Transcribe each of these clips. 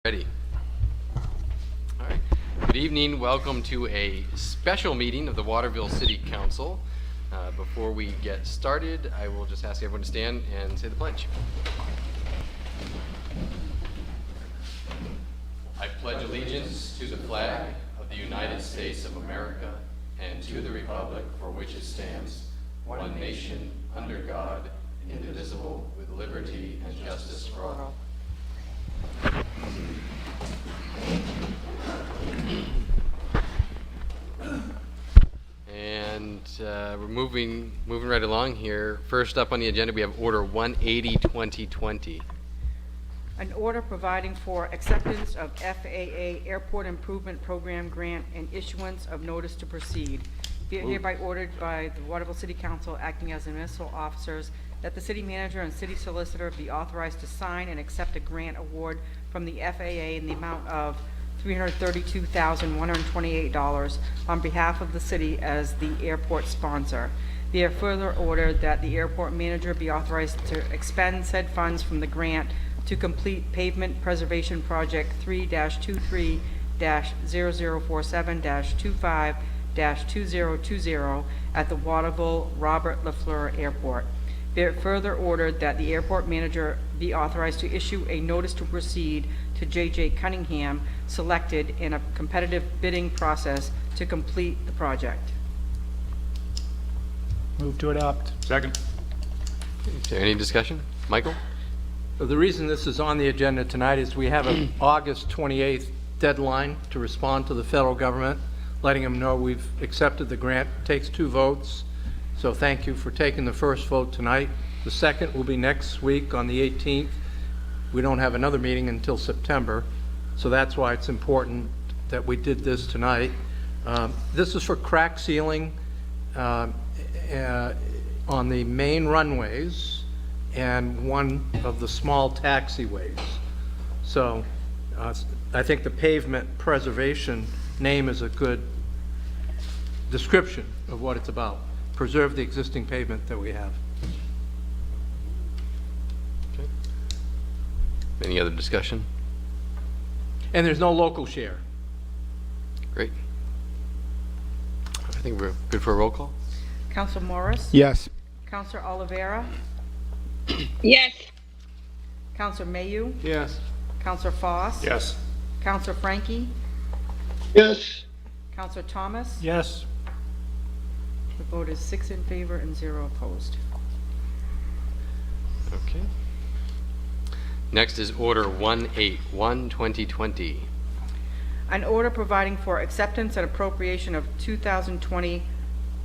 Ready. All right. Good evening. Welcome to a special meeting of the Waterville City Council. Before we get started, I will just ask everyone to stand and say the pledge. I pledge allegiance to the flag of the United States of America and to the republic for which it stands, one nation, under God, indivisible, with liberty and justice for all. And we're moving right along here. First up on the agenda, we have Order 180-2020. An order providing for acceptance of FAA Airport Improvement Program grant and issuance of notice to proceed. Be it hereby ordered by the Waterville City Council acting as municipal officers that the city manager and city solicitor be authorized to sign and accept a grant award from the FAA in the amount of $332,128 on behalf of the city as the airport sponsor. Be it further ordered that the airport manager be authorized to expend said funds from the grant to complete pavement preservation project 3-23-0047-25-2020 at the Waterville Robert Lafleur Airport. Be it further ordered that the airport manager be authorized to issue a notice to proceed to J.J. Cunningham, selected in a competitive bidding process to complete the project. Move to adopt. Second. Is there any discussion? Michael? The reason this is on the agenda tonight is we have an August 28th deadline to respond to the federal government, letting them know we've accepted the grant. It takes 2 votes, so thank you for taking the first vote tonight. The second will be next week on the 18th. We don't have another meeting until September, so that's why it's important that we did this tonight. This is for crack sealing on the main runways and one of the small taxiways. So I think the pavement preservation name is a good description of what it's about. Preserve the existing pavement that we have. Okay. Any other discussion? And there's no local share. Great. I think we're good for a roll call. Council Morris? Yes. Councilor Oliveira? Yes. Councilor Mayu? Yes. Councilor Foss? Yes. Councilor Frankie? Yes. Councilor Thomas? Yes. The vote is 6 in favor and 0 opposed. Okay. Next is Order 181-2020. An order providing for acceptance and appropriation of 2020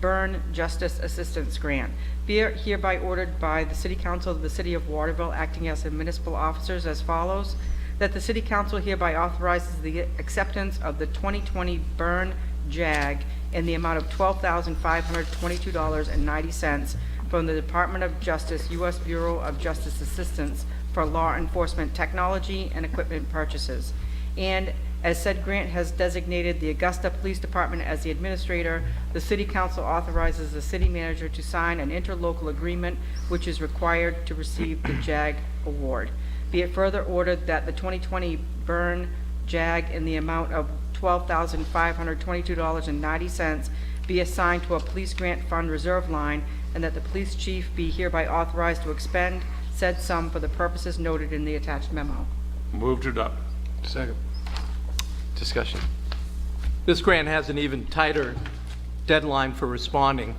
Burn Justice Assistance Grant. Be it hereby ordered by the City Council of the City of Waterville acting as the municipal officers as follows: that the City Council hereby authorizes the acceptance of the 2020 Burn JAG in the amount of $12,522.90 from the Department of Justice, U.S. Bureau of Justice Assistance for law enforcement technology and equipment purchases. And as said grant has designated the Augusta Police Department as the administrator, the City Council authorizes the city manager to sign an interlocal agreement which is required to receive the JAG award. Be it further ordered that the 2020 Burn JAG in the amount of $12,522.90 be assigned to a police grant fund reserve line, and that the police chief be hereby authorized to expend said sum for the purposes noted in the attached memo. Move to adopt. Second. Discussion. This grant has an even tighter deadline for responding.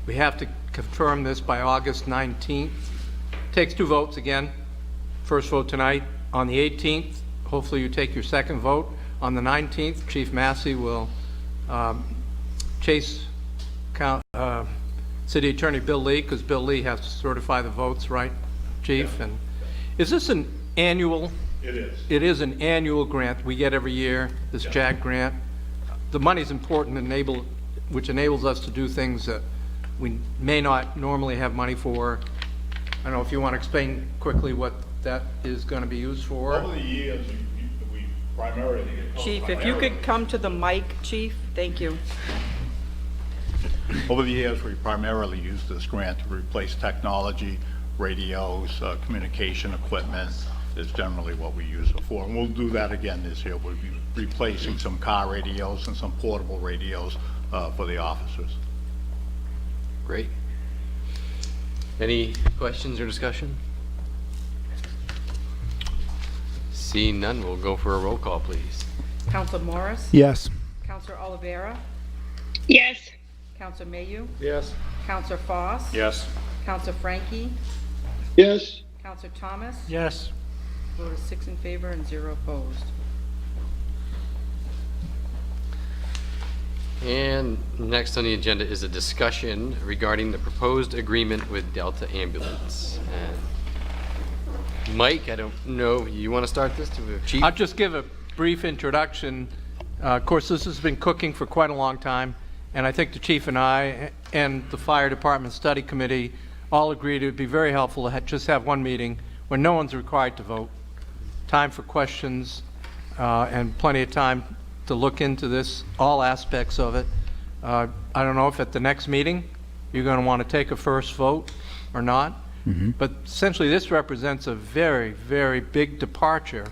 We have to confirm this by August 19th. Takes 2 votes again. First vote tonight. On the 18th, hopefully you take your second vote. On the 19th, Chief Massey will chase City Attorney Bill Lee, because Bill Lee has to certify the votes, right, Chief? Yeah. And is this an annual? It is. It is an annual grant we get every year, this JAG grant. The money's important, which enables us to do things that we may not normally have money for. I don't know if you want to explain quickly what that is going to be used for. Over the years, we primarily... Chief, if you could come to the mic, Chief, thank you. Over the years, we primarily used this grant to replace technology, radios, communication equipment, is generally what we use it for. And we'll do that again this year. We'll be replacing some car radios and some portable radios for the officers. Great. Any questions or discussion? Seeing none, we'll go for a roll call, please. Counselor Morris? Yes. Counselor Oliveira? Yes. Counselor Mayu? Yes. Counselor Foss? Yes. Counselor Frankie? Yes. Counselor Thomas? Yes. Vote is 6 in favor and 0 opposed. And next on the agenda is a discussion regarding the proposed agreement with Delta Ambulance. And Mike, I don't know, you want to start this to the chief? I'll just give a brief introduction. Of course, this has been cooking for quite a long time, and I think the chief and I and the fire department study committee all agreed it would be very helpful to just have one meeting where no one's required to vote. Time for questions and plenty of time to look into this, all aspects of it. I don't know if at the next meeting you're going to want to take a first vote or not, but essentially this represents a very, very big departure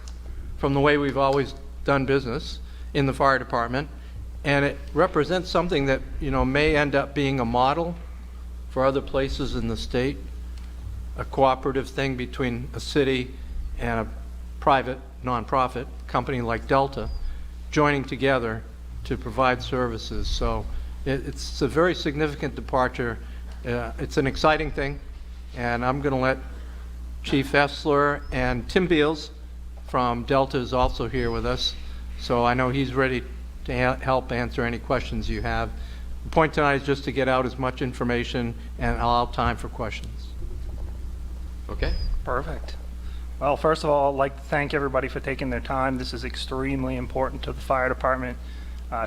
from the way we've always done business in the fire department, and it represents something that, you know, may end up being a model for other places in the state, a cooperative thing between a city and a private nonprofit company like Delta joining together to provide services. So it's a very significant departure. It's an exciting thing, and I'm going to let Chief Essler and Tim Beals from Delta is also here with us, so I know he's ready to help answer any questions you have. The point tonight is just to get out as much information and allow time for questions. Okay. Perfect. Well, first of all, I'd like to thank everybody for taking their time. This is extremely important to the fire department,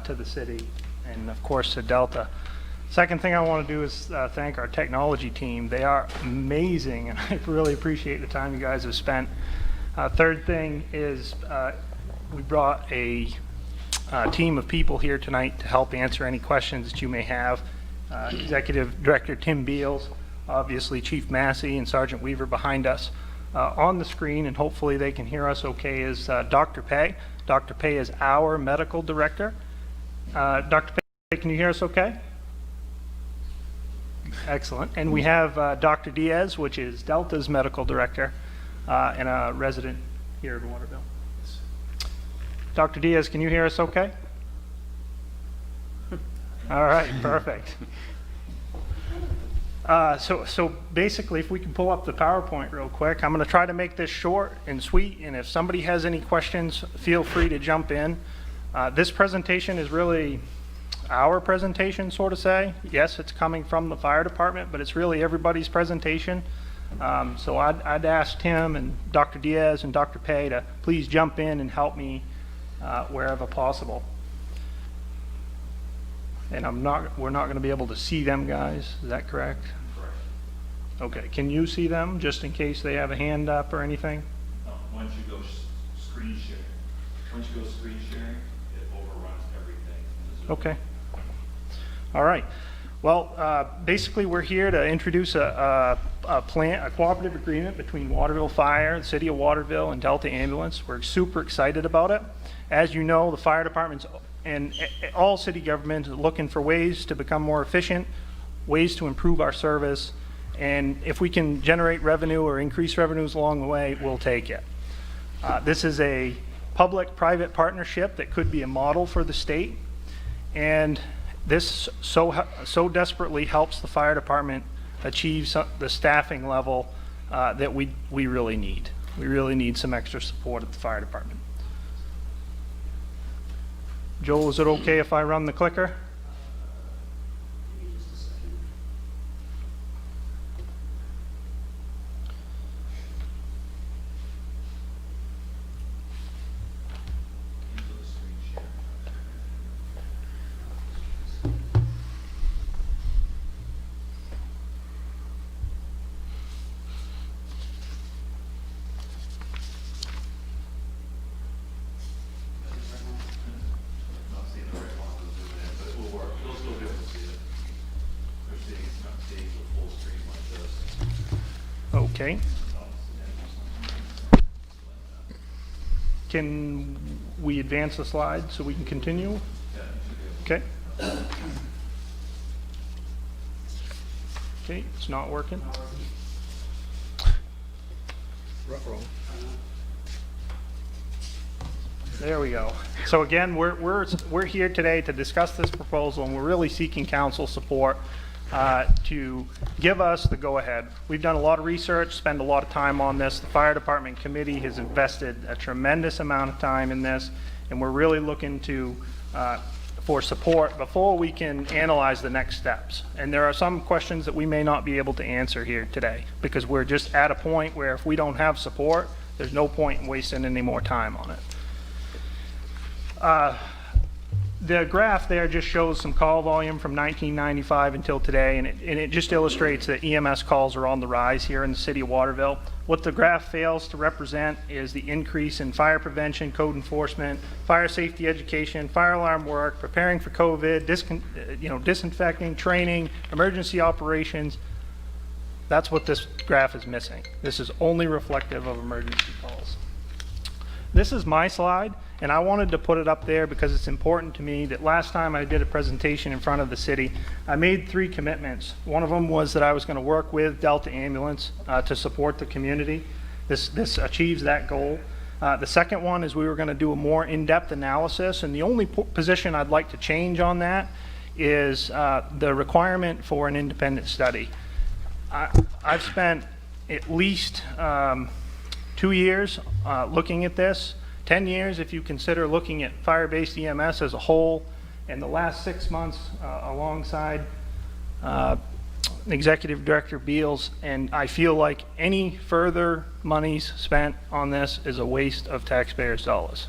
to the city, and of course to Delta. Second thing I want to do is thank our technology team. They are amazing, and I really appreciate the time you guys have spent. Third thing is we brought a team of people here tonight to help answer any questions that you may have. Executive Director Tim Beals, obviously Chief Massey and Sergeant Weaver behind us. On the screen, and hopefully they can hear us okay, is Dr. Pei. Dr. Pei is our medical director. Dr. Pei, can you hear us okay? Excellent. And we have Dr. Diaz, which is Delta's medical director and a resident here in Waterville. Dr. Diaz, can you hear us okay? All right, perfect. So basically, if we can pull up the PowerPoint real quick, I'm going to try to make this short and sweet, and if somebody has any questions, feel free to jump in. This presentation is really our presentation, so to say. Yes, it's coming from the fire department, but it's really everybody's presentation. So I'd ask Tim and Dr. Diaz and Dr. Pei to please jump in and help me wherever possible. And we're not going to be able to see them, guys. Is that correct? Correct. Okay. Can you see them, just in case they have a hand up or anything? No, once you go screen sharing, it overruns everything in the Zoom. Okay. All right. Well, basically, we're here to introduce a cooperative agreement between Waterville Fire, the City of Waterville, and Delta Ambulance. We're super excited about it. As you know, the fire departments and all city government is looking for ways to become more efficient, ways to improve our service, and if we can generate revenue or increase revenues along the way, we'll take it. This is a public-private partnership that could be a model for the state, and this so desperately helps the fire department achieve the staffing level that we really need. We really need some extra support at the fire department. Joel, is it okay if I run the clicker? Okay. Can we advance the slide so we can continue? Okay. Okay, it's not working. There we go. So again, we're here today to discuss this proposal, and we're really seeking council support to give us the go-ahead. We've done a lot of research, spent a lot of time on this. The fire department committee has invested a tremendous amount of time in this, and we're really looking to for support before we can analyze the next steps. And there are some questions that we may not be able to answer here today, because we're just at a point where if we don't have support, there's no point in wasting any more time on it. The graph there just shows some call volume from 1995 until today, and it just illustrates that EMS calls are on the rise here in the city of Waterville. What the graph fails to represent is the increase in fire prevention, code enforcement, fire safety education, fire alarm work, preparing for COVID, disinfecting, training, emergency operations. That's what this graph is missing. This is only reflective of emergency calls. This is my slide, and I wanted to put it up there because it's important to me that last time I did a presentation in front of the city, I made 3 commitments. One of them was that I was going to work with Delta Ambulance to support the community. This achieves that goal. The second one is we were going to do a more in-depth analysis, and the only position I'd like to change on that is the requirement for an independent study. I've spent at least 2 years looking at this, 10 years if you consider looking at fire-based EMS as a whole, and the last 6 months alongside Executive Director Beals, and I feel like any further monies spent on this is a waste of taxpayers' dollars.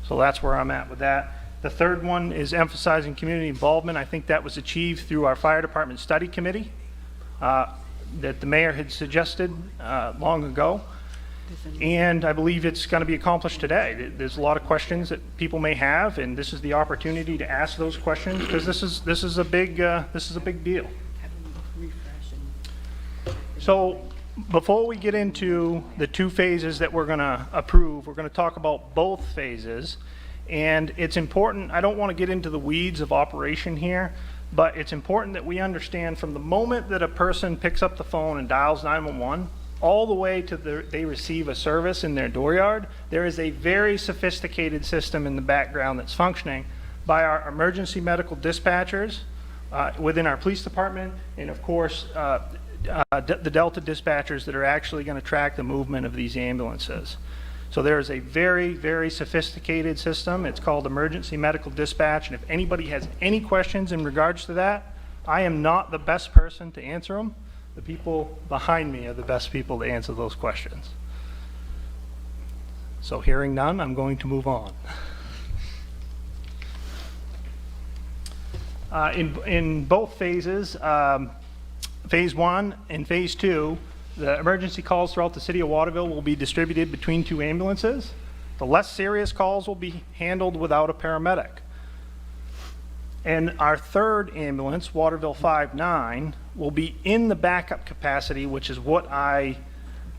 So that's where I'm at with that. The third one is emphasizing community involvement. I think that was achieved through our fire department study committee that the mayor had suggested long ago. And I believe it's going to be accomplished today. There's a lot of questions that people may have, and this is the opportunity to ask those questions, because this is a big deal. So before we get into the 2 phases that we're going to approve, we're going to talk about both phases. And it's important, I don't want to get into the weeds of operation here, but it's important that we understand from the moment that a person picks up the phone and dials 911 all the way to they receive a service in their dooryard, there is a very sophisticated system in the background that's functioning by our emergency medical dispatchers within our police department, and of course the Delta dispatchers that are actually going to track the movement of these ambulances. So there is a very, very sophisticated system. It's called emergency medical dispatch, and if anybody has any questions in regards to that, I am not the best person to answer them. The people behind me are the best people to answer those questions. So hearing none, I'm going to move on. In both phases, phase 1 and phase 2, the emergency calls throughout the city of Waterville will be distributed between 2 ambulances. The less serious calls will be handled without a paramedic. And our third ambulance, Waterville 5-9, will be in the backup capacity, which is what I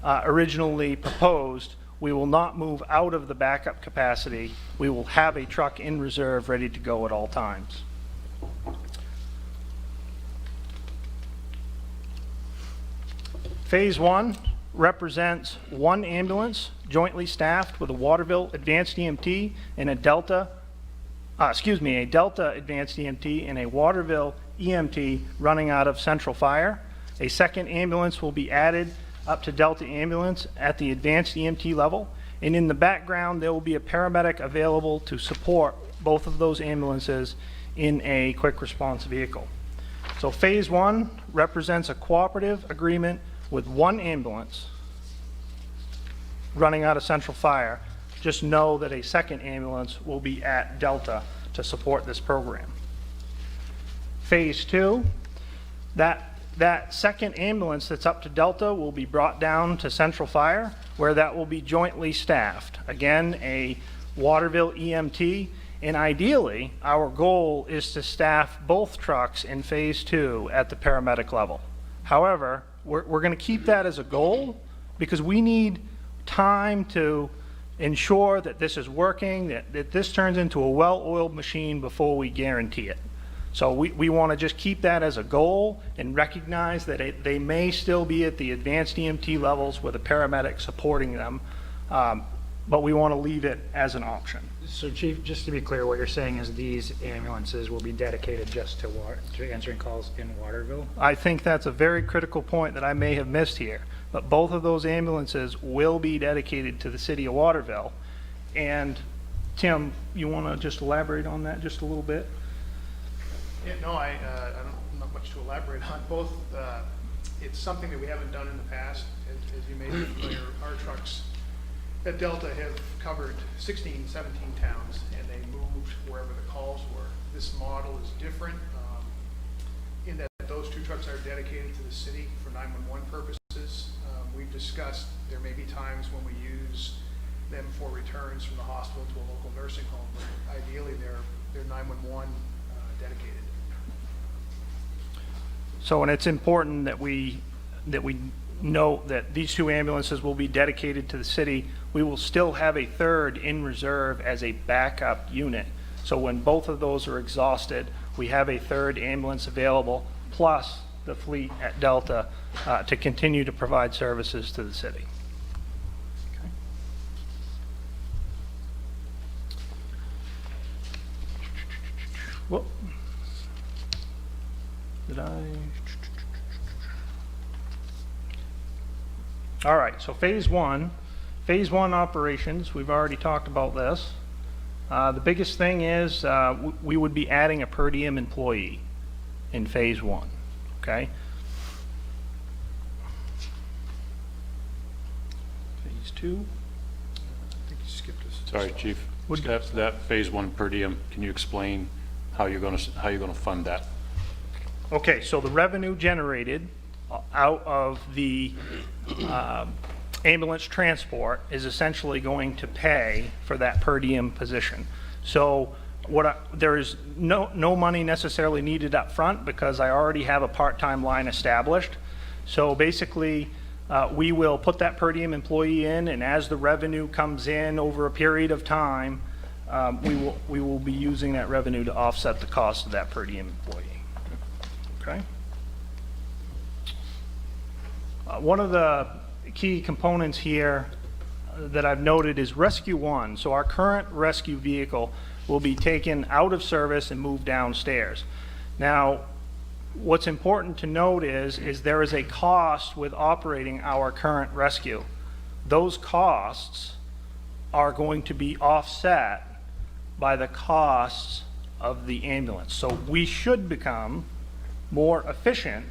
originally proposed. We will not move out of the backup capacity. We will have a truck in reserve ready to go at all times. Phase 1 represents 1 ambulance jointly staffed with a Waterville Advanced EMT and a Delta Advanced EMT and a Waterville EMT running out of Central Fire. A second ambulance will be added up to Delta Ambulance at the Advanced EMT level, and in the background there will be a paramedic available to support both of those ambulances in a quick response vehicle. So phase 1 represents a cooperative agreement with 1 ambulance running out of Central Fire. Just know that a second ambulance will be at Delta to support this program. Phase 2, that second ambulance that's up to Delta will be brought down to Central Fire, where that will be jointly staffed. Again, a Waterville EMT, and ideally, our goal is to staff both trucks in phase 2 at the paramedic level. However, we're going to keep that as a goal because we need time to ensure that this is working, that this turns into a well-oiled machine before we guarantee it. So we want to just keep that as a goal and recognize that they may still be at the advanced EMT levels with a paramedic supporting them, but we want to leave it as an option. So Chief, just to be clear, what you're saying is these ambulances will be dedicated just to answering calls in Waterville? I think that's a very critical point that I may have missed here, but both of those ambulances will be dedicated to the city of Waterville. And Tim, you want to just elaborate on that just a little bit? Yeah, no, I don't, not much to elaborate on. Both, it's something that we haven't done in the past. As you may be familiar, our trucks at Delta have covered 16, 17 towns, and they moved wherever the calls were. This model is different in that those two trucks are dedicated to the city for 911 purposes. We've discussed there may be times when we use them for returns from the hospital to a local nursing home, but ideally they're 911 dedicated. So, and it's important that we note that these two ambulances will be dedicated to the city. We will still have a third in reserve as a backup unit. So when both of those are exhausted, we have a third ambulance available, plus the fleet at Delta to continue to provide services to the city. Okay. Whoop. Did I? All right, so phase one operations, we've already talked about this. The biggest thing is we would be adding a per diem employee in phase one, okay? Phase two. I think you skipped us. Sorry, Chief. That phase one per diem, can you explain how you're going to fund that? Okay, so the revenue generated out of the ambulance transport is essentially going to pay for that per diem position. So there is no money necessarily needed up front because I already have a part-time line established. So basically, we will put that per diem employee in, and as the revenue comes in over a period of time, we will be using that revenue to offset the cost of that per diem employee. Okay. One of the key components here that I've noted is Rescue 1. So our current rescue vehicle will be taken out of service and moved downstairs. Now, what's important to note is there is a cost with operating our current rescue. Those costs are going to be offset by the costs of the ambulance. So we should become more efficient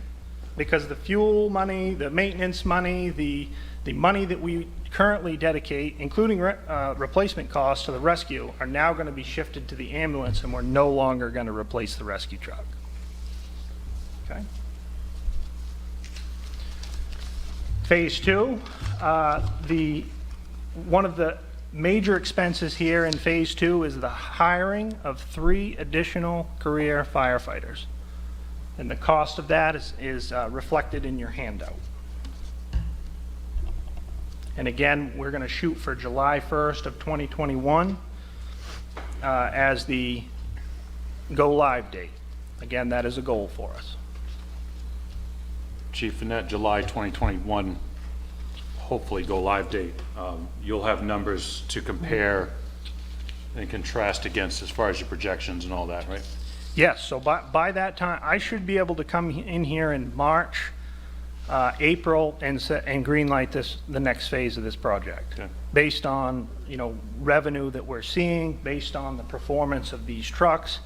because the fuel money, the maintenance money, the money that we currently dedicate, including replacement costs to the rescue, are now going to be shifted to the ambulance, and we're no longer going to replace the rescue truck. Okay. Phase two, one of the major expenses here in phase two is the hiring of 3 additional career firefighters. And the cost of that is reflected in your handout. And again, we're going to shoot for July 1st of 2021 as the go live date. Again, that is a goal for us. Chief, in that July 2021, hopefully go live date, you'll have numbers to compare and contrast against as far as your projections and all that, right? Yes, so by that time, I should be able to come in here in March, April, and green light the next phase of this project. Okay. Based on, revenue that we're seeing, based on the performance of these trucks.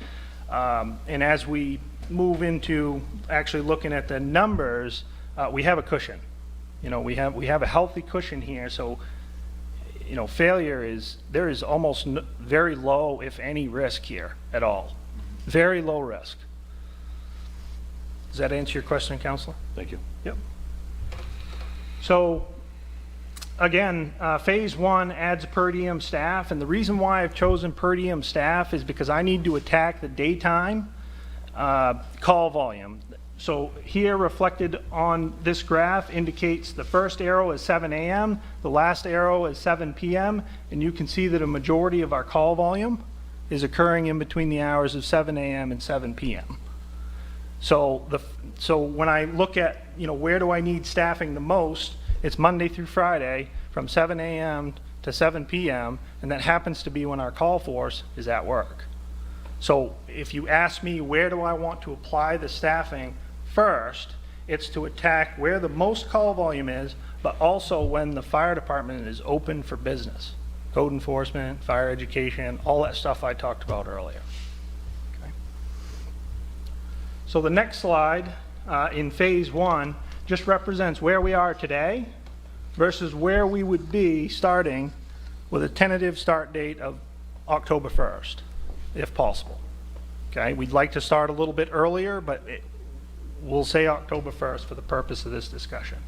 And as we move into actually looking at the numbers, we have a cushion. We have a healthy cushion here, so there is almost very low, if any, risk here at all. Very low risk. Does that answer your question, Counselor? Thank you. Yep. So again, phase one adds per diem staff, and the reason why I've chosen per diem staff is because I need to attack the daytime call volume. So here reflected on this graph indicates the first arrow is 7 a.m., the last arrow is 7 p.m., and you can see that a majority of our call volume is occurring in between the hours of 7 a.m. and 7 p.m. So when I look at, where do I need staffing the most, it's Monday through Friday from 7 a.m. to 7 p.m., and that happens to be when our call force is at work. So if you ask me where do I want to apply the staffing first, it's to attack where the most call volume is, but also when the fire department is open for business. Code enforcement, fire education, all that stuff I talked about earlier. Okay. So the next slide in phase 1 just represents where we are today versus where we would be starting with a tentative start date of October 1st, if possible. Okay, we'd like to start a little bit earlier, but we'll say October 1st for the purpose of this discussion.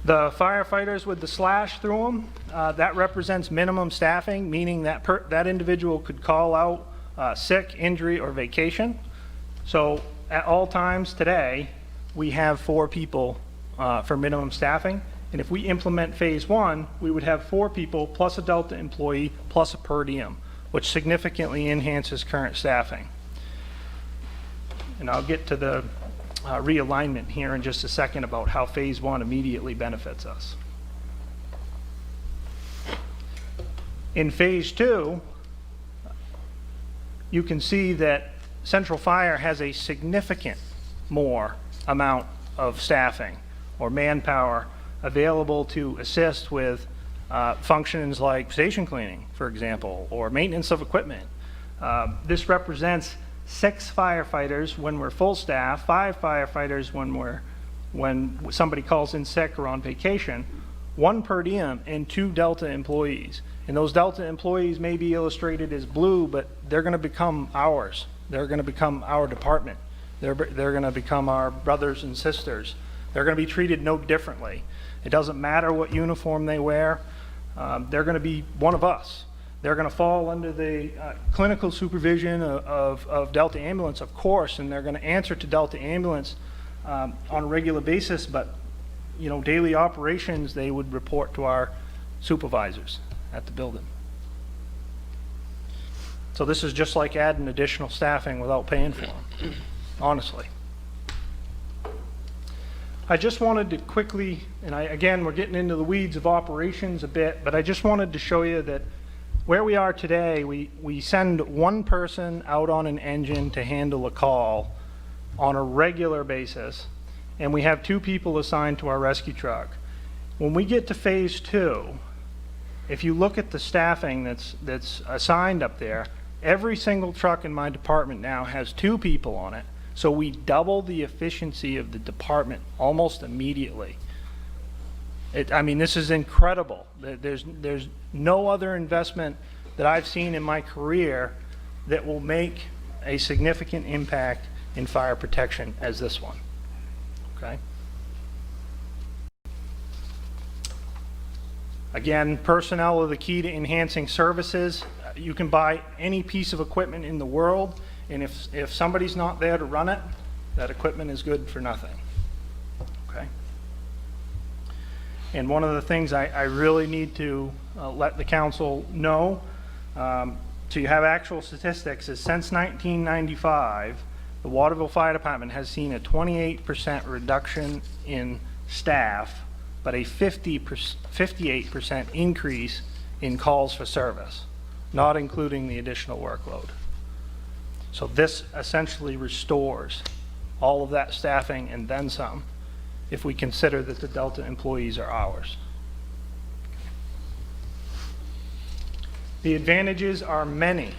The firefighters with the slash through them, that represents minimum staffing, meaning that that individual could call out sick, injury, or vacation. So at all times today, we have 4 people for minimum staffing. And if we implement phase 1, we would have 4 people plus a Delta employee plus a per diem, which significantly enhances current staffing. And I'll get to the realignment here in just a second about how phase 1 immediately benefits us. In phase 2, you can see that Central Fire has a significant more amount of staffing or manpower available to assist with functions like station cleaning, for example, or maintenance of equipment. This represents 6 firefighters when we're full staff, 5 firefighters when somebody calls in sick or on vacation, 1 per diem, and 2 Delta employees. And those Delta employees may be illustrated as blue, but they're going to become ours. They're going to become our department. They're going to become our brothers and sisters. They're going to be treated no differently. It doesn't matter what uniform they wear. They're going to be one of us. They're going to fall under the clinical supervision of Delta Ambulance, of course, and they're going to answer to Delta Ambulance on a regular basis, but daily operations, they would report to our supervisors at the building. So this is just like adding additional staffing without paying for them, honestly. I just wanted to quickly, and again, we're getting into the weeds of operations a bit, but I just wanted to show you that where we are today, we send 1 person out on an engine to handle a call on a regular basis, and we have 2 people assigned to our rescue truck. When we get to phase 2, if you look at the staffing that's assigned up there, every single truck in my department now has 2 people on it, so we double the efficiency of the department almost immediately. This is incredible. There's no other investment that I've seen in my career that will make a significant impact in fire protection as this one. Okay. Again, personnel are the key to enhancing services. You can buy any piece of equipment in the world, and if somebody's not there to run it, that equipment is good for nothing. Okay. And one of the things I really need to let the council know, so you have actual statistics, is since 1995, the Waterville Fire Department has seen a 28% reduction in staff, but a 58% increase in calls for service, not including the additional workload. So this essentially restores all of that staffing and then some, if we consider that the Delta employees are ours. The advantages are many.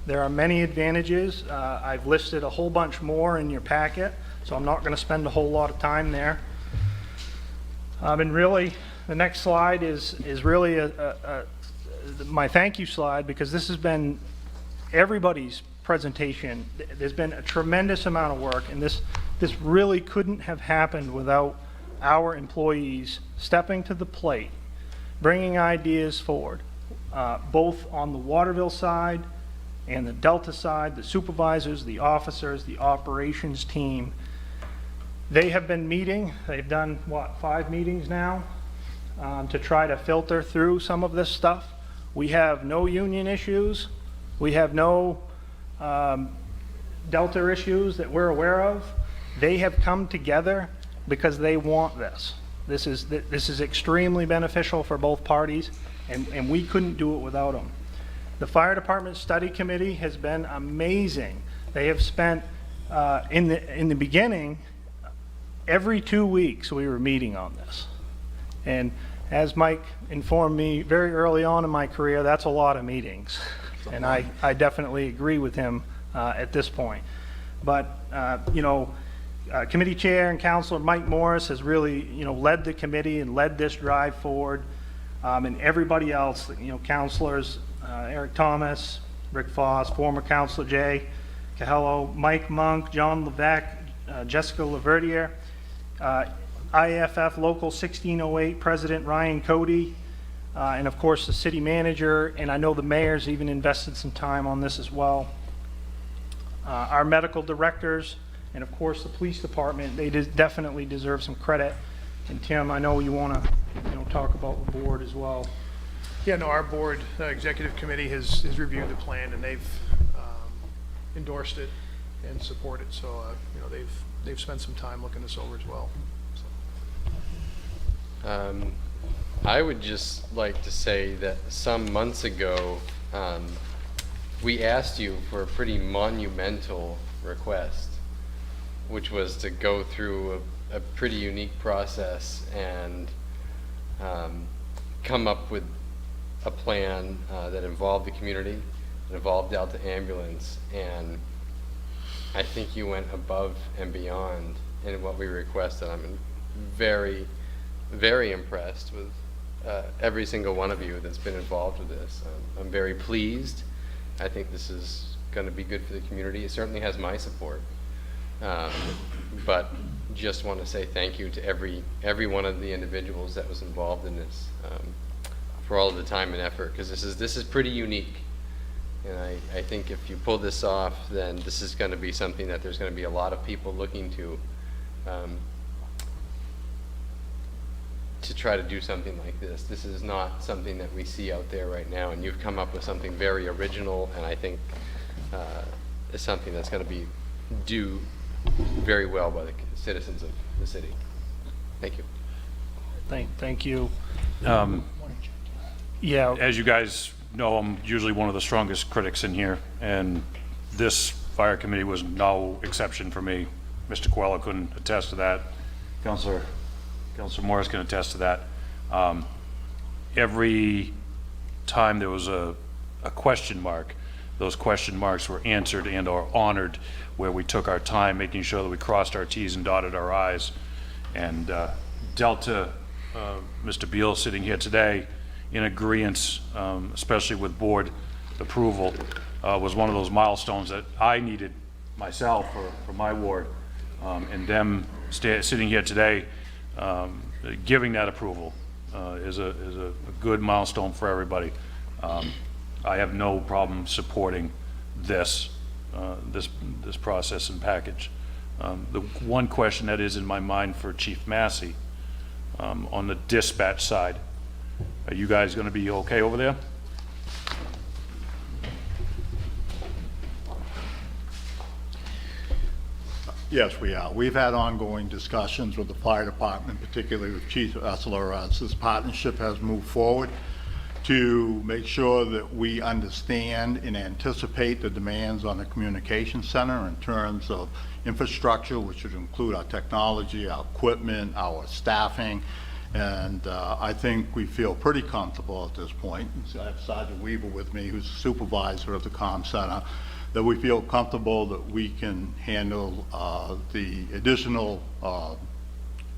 There are many advantages. I've listed a whole bunch more in your packet, so I'm not going to spend a whole lot of time there. And really, the next slide is really my thank you slide, because this has been everybody's presentation. There's been a tremendous amount of work, and this really couldn't have happened without our employees stepping to the plate, bringing ideas forward, both on the Waterville side and the Delta side, the supervisors, the officers, the operations team. They have been meeting, they've done, what, 5 meetings now, to try to filter through some of this stuff. We have no union issues. We have no Delta issues that we're aware of. They have come together because they want this. This is extremely beneficial for both parties, and we couldn't do it without them. The Fire Department Study Committee has been amazing. They have spent, in the beginning, every 2 weeks we were meeting on this. And as Mike informed me very early on in my career, that's a lot of meetings. And I definitely agree with him at this point. But, Committee Chair and Councilor Mike Morris has really, led the committee and led this drive forward. And everybody else, Councilors Eric Thomas, Rick Foss, former Councilor Jay Cahello, Mike Monk, John Levesque, Jessica Laverdiere, IFF Local 1608 President Ryan Cody, and of course the city manager, and I know the mayor's even invested some time on this as well. Our medical directors, and of course the police department, they definitely deserve some credit. And Tim, I know you want to talk about the board as well. Yeah, no, our board executive committee has reviewed the plan, and they've endorsed it and support it. So they've spent some time looking this over as well. I would just like to say that some months ago, we asked you for a pretty monumental request, which was to go through a pretty unique process and come up with a plan that involved the community, that involved Delta Ambulance, and I think you went above and beyond in what we requested. I'm very, very impressed with every single one of you that's been involved with this. I'm very pleased. I think this is going to be good for the community. It certainly has my support. But just want to say thank you to every one of the individuals that was involved in this for all of the time and effort, because this is pretty unique. And I think if you pull this off, then this is going to be something that there's going to be a lot of people looking to try to do something like this. This is not something that we see out there right now, and you've come up with something very original, and I think it's something that's going to do very well by the citizens of the city. Thank you. Thank you. As you guys know, I'm usually one of the strongest critics in here, and this fire committee was no exception for me. Mr. Coelho couldn't attest to that. Councilor Morris can attest to that. Every time there was a question mark, those question marks were answered and or honored, where we took our time making sure that we crossed our T's and dotted our I's. And Delta, Mr. Beal sitting here today in agreeance, especially with board approval, was one of those milestones that I needed myself for my ward. And them sitting here today giving that approval is a good milestone for everybody. I have no problem supporting this process and package. The one question that is in my mind for Chief Massey, on the dispatch side, are you guys going to be okay over there? Yes, we are. We've had ongoing discussions with the fire department, particularly with Chief Essler, as this partnership has moved forward, to make sure that we understand and anticipate the demands on the communication center in terms of infrastructure, which would include our technology, our equipment, our staffing. And I think we feel pretty comfortable at this point. I have Sergeant Weaver with me, who's the supervisor of the comm center, that we feel comfortable that we can handle the additional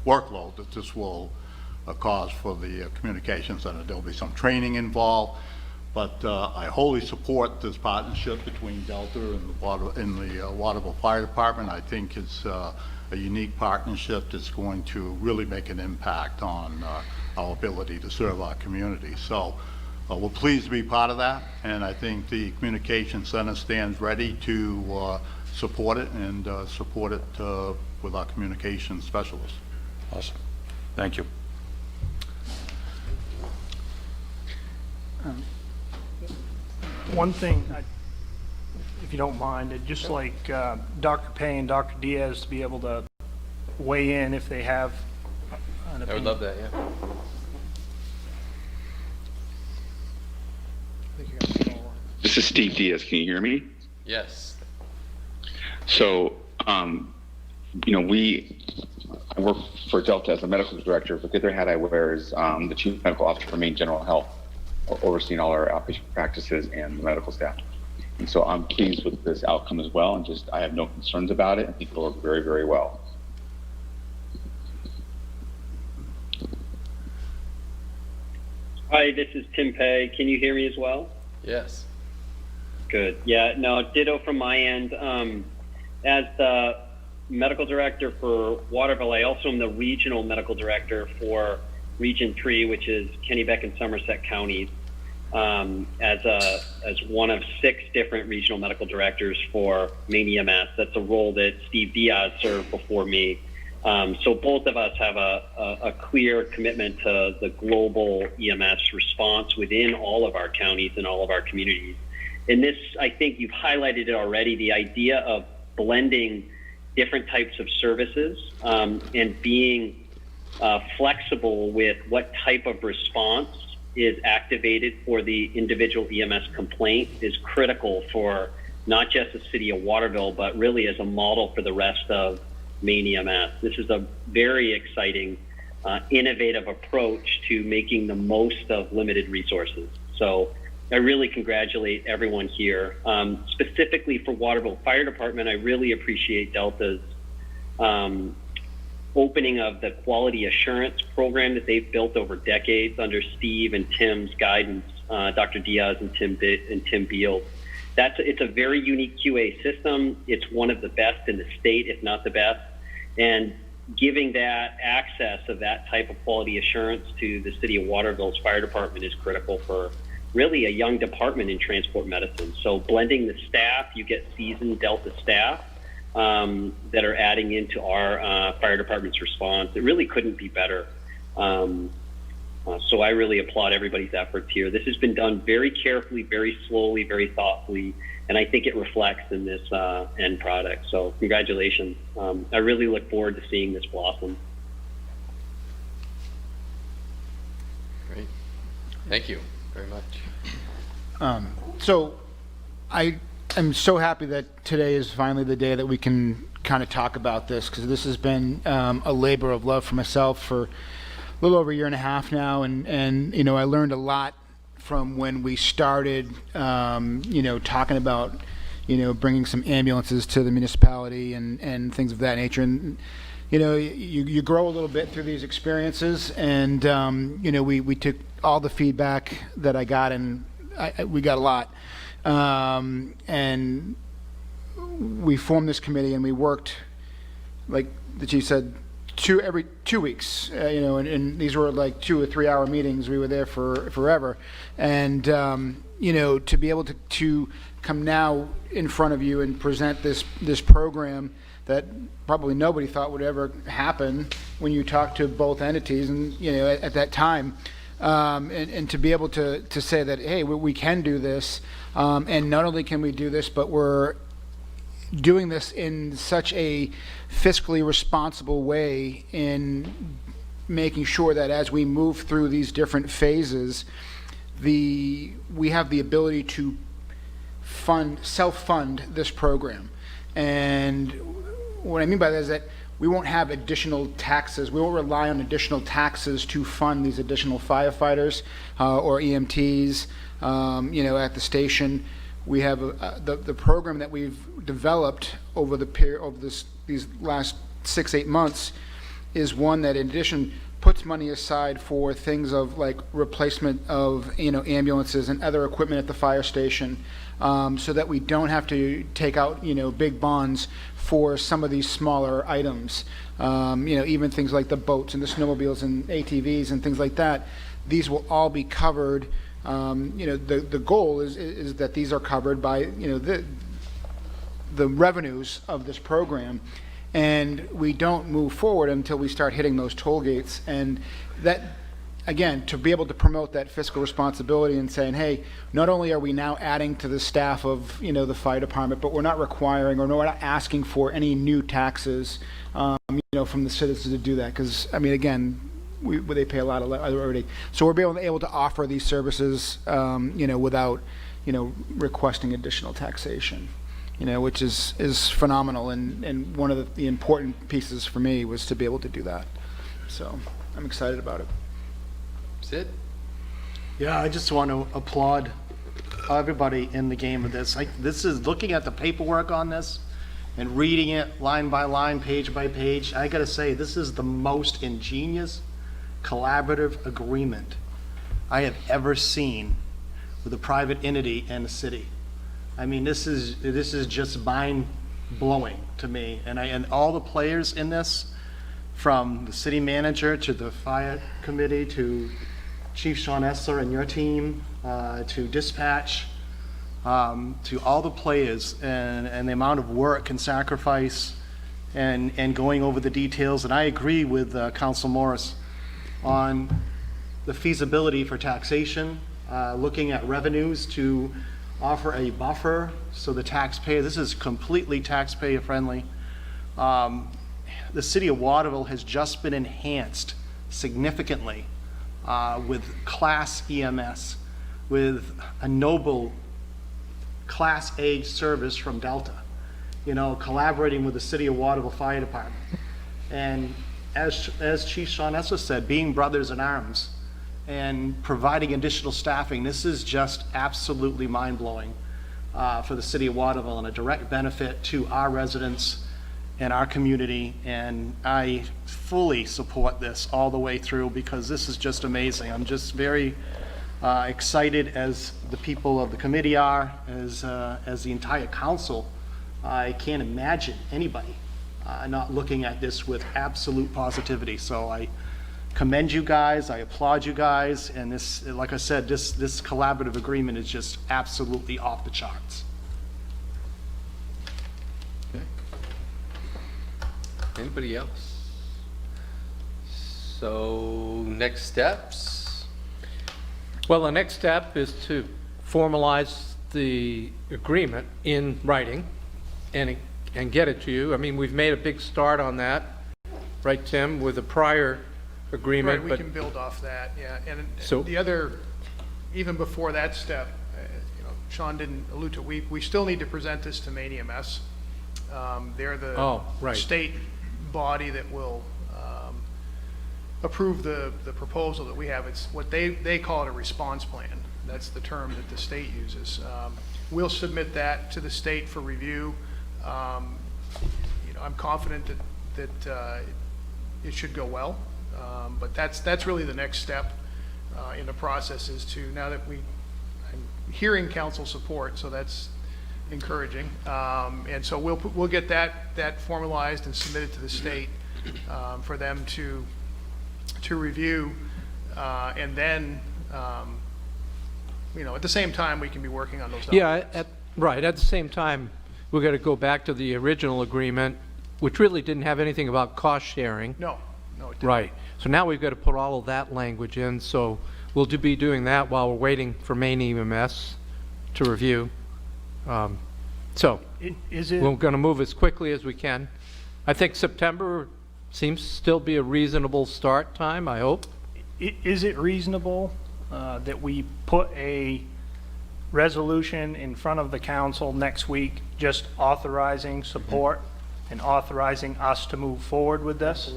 workload that this will cause for the communication center. There'll be some training involved, but I wholly support this partnership between Delta and the Waterville Fire Department. I think it's a unique partnership that's going to really make an impact on our ability to serve our community. So we're pleased to be part of that, and I think the communication center stands ready to support it and support it with our communications specialists. Awesome. Thank you. One thing, if you don't mind, I'd just like Dr. Pay and Dr. Diaz to be able to weigh in if they have an opinion. I would love that, yeah. This is Steve Diaz. Can you hear me? Yes. So, I work for Delta as a medical director, but the other hat I wear is the chief medical officer for Maine General Health, overseeing all our outpatient practices and the medical staff. And so I'm pleased with this outcome as well, and I have no concerns about it. I think it'll work very, very well. Hi, this is Tim Pei. Can you hear me as well? Yes. Good. Yeah, no, ditto from my end. As the medical director for Waterville, I also am the regional medical director for Region 3, which is Kennebec and Somerset counties, as one of 6 different regional medical directors for Maine EMS. That's a role that Steve Diaz served before me. So both of us have a clear commitment to the global EMS response within all of our counties and all of our communities. And this, I think you've highlighted it already, the idea of blending different types of services and being flexible with what type of response is activated for the individual EMS complaint is critical for not just the city of Waterville, but really as a model for the rest of Maine EMS. This is a very exciting, innovative approach to making the most of limited resources. So I really congratulate everyone here. Specifically for Waterville Fire Department, I really appreciate Delta's opening of the quality assurance program that they've built over decades under Steve and Tim's guidance, Dr. Diaz and Tim Beal. It's a very unique QA system. It's one of the best in the state, if not the best. And giving that access of that type of quality assurance to the city of Waterville's fire department is critical for really a young department in transport medicine. So blending the staff, you get seasoned Delta staff that are adding into our fire department's response. It really couldn't be better. So I really applaud everybody's efforts here. This has been done very carefully, very slowly, very thoughtfully, and I think it reflects in this end product. So congratulations. I really look forward to seeing this blossom. Great. Thank you very much. So I am so happy that today is finally the day that we can kind of talk about this, because this has been a labor of love for myself for a little over a year and a half now, and you know, I learned a lot from when we started, you know, talking about, you know, bringing some ambulances to the municipality and things of that nature. And you know, you grow a little bit through these experiences, and you know, we took all the feedback that I got, and we got a lot, and we formed this committee, and we worked, like the chief said, every 2 weeks, you know, and these were like 2 or 3 hour meetings. We were there for forever, and you know, to be able to come now in front of you and present this program that probably nobody thought would ever happen when you talk to both entities, and you know, at that time, and to be able to say that, hey, we can do this, and not only can we do this, but we're doing this in such a fiscally responsible way, in making sure that as we move through these different phases, we have the ability to self-fund this program. And what I mean by that is that we won't have additional taxes. We won't rely on additional taxes to fund these additional firefighters or EMTs, you know, at the station. We have the program that we've developed over the period of these last 6-8 months is one that, in addition, puts money aside for things of like replacement of, you know, ambulances and other equipment at the fire station, so that we don't have to take out, you know, big bonds for some of these smaller items. You know, even things like the boats and the snowmobiles and ATVs and things like that. These will all be covered. You know, the goal is that these are covered by, you know, the revenues of this program, and we don't move forward until we start hitting those toll gates. And that, again, to be able to promote that fiscal responsibility and saying, hey, not only are we now adding to the staff of, you know, the fire department, but we're not requiring, or we're not asking for any new taxes, you know, from the citizens to do that. Because, I mean, again, they pay a lot of already. So we're being able to offer these services, you know, without, you know, requesting additional taxation, you know, which is phenomenal. And one of the important pieces for me was to be able to do that. So I'm excited about it. Sid? Yeah, I just want to applaud everybody in the game of this. This is looking at the paperwork on this and reading it line by line, page by page. I got to say, this is the most ingenious, collaborative agreement I have ever seen with a private entity and a city. I mean, this is just mind-blowing to me. And all the players in this, from the city manager to the fire committee to Chief Sean Essler and your team, to dispatch, to all the players, and the amount of work and sacrifice and going over the details. And I agree with Council Morris on the feasibility for taxation, looking at revenues to offer a buffer so the taxpayer, this is completely taxpayer friendly. The city of Waterville has just been enhanced significantly with class EMS, with a noble class A service from Delta, you know, collaborating with the city of Waterville Fire Department. And as Chief Sean Essler said, being brothers in arms and providing additional staffing, this is just absolutely mind-blowing for the city of Waterville and a direct benefit to our residents and our community. And I fully support this all the way through because this is just amazing. I'm just very excited, as the people of the committee are, as the entire council. I can't imagine anybody not looking at this with absolute positivity. So I commend you guys, I applaud you guys, and this, like I said, this collaborative agreement is just absolutely off the charts. Okay. Anybody else? So, next steps? Well, the next step is to formalize the agreement in writing and get it to you. I mean, we've made a big start on that, right, Tim, with the prior agreement. Right, we but can build off that, yeah. And So- the other, even before that step, you know, Sean didn't allude to, we still need to present this to Maine EMS. They're the right. state body that will approve the proposal that we have. It's what they call it a response plan. That's the term that the state uses. We'll submit that to the state for review. You know, I'm confident that it should go well. But that's really the next step in the process, is to, now that I'm hearing council support, so that's encouraging. And so we'll get that formalized and submitted to the state for them to review, and then you know, at the same time we can be working on those documents. Yeah, right. At the same time, we're going to go back to the original agreement, which really didn't have anything about cost sharing. No, it didn't. Right. So now we've got to put all of that language in. So we'll be doing that while we're waiting for Maine EMS to review. So we're going to move as quickly as we can. I think September seems to still be a reasonable start time, I hope. Is it reasonable that we put a resolution in front of the council next week, just authorizing support and authorizing us to move forward with this?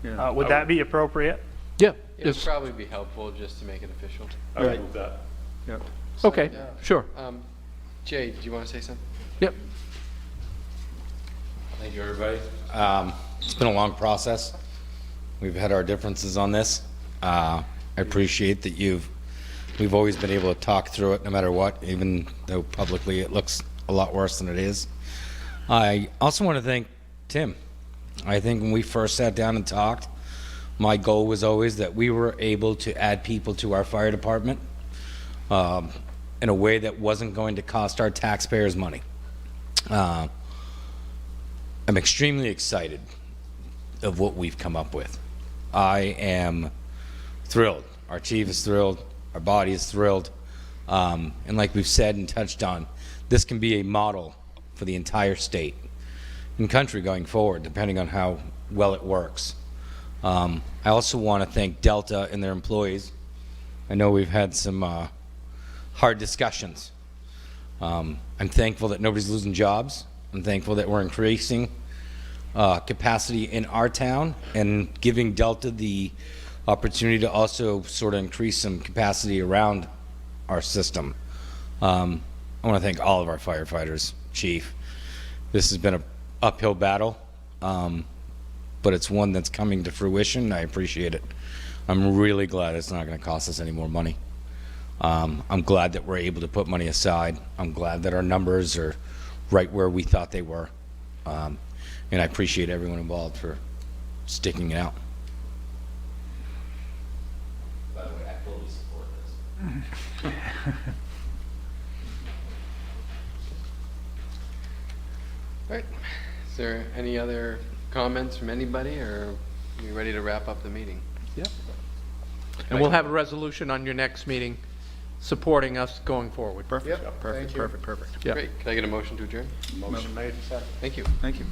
Would that be appropriate? Yeah. It would probably be helpful just to make it official. I would move that. Yep. Okay, sure. Jay, do you want to say something? Yep. Thank you, everybody. It's been a long process. We've had our differences on this. I appreciate that we've always been able to talk through it no matter what, even though publicly it looks a lot worse than it is. I also want to thank Tim. I think when we first sat down and talked, my goal was always that we were able to add people to our fire department in a way that wasn't going to cost our taxpayers money. I'm extremely excited of what we've come up with. I am thrilled. Our chief is thrilled. Our body is thrilled. And like we've said and touched on, this can be a model for the entire state and country going forward, depending on how well it works. I also want to thank Delta and their employees. I know we've had some hard discussions. I'm thankful that nobody's losing jobs. I'm thankful that we're increasing capacity in our town and giving Delta the opportunity to also sort of increase some capacity around our system. I want to thank all of our firefighters, Chief. This has been an uphill battle, but it's one that's coming to fruition. I appreciate it. I'm really glad it's not going to cost us any more money. I'm glad that we're able to put money aside. I'm glad that our numbers are right where we thought they were. And I appreciate everyone involved for sticking it out. By the way, I fully support this. All right. Is there any other comments from anybody, or are you ready to wrap up the meeting? Yep. And we'll have a resolution on your next meeting supporting us going forward. Perfect. Perfect. Perfect. Great. Can I get a motion to adjourn? Motion made. Thank you. Thank you.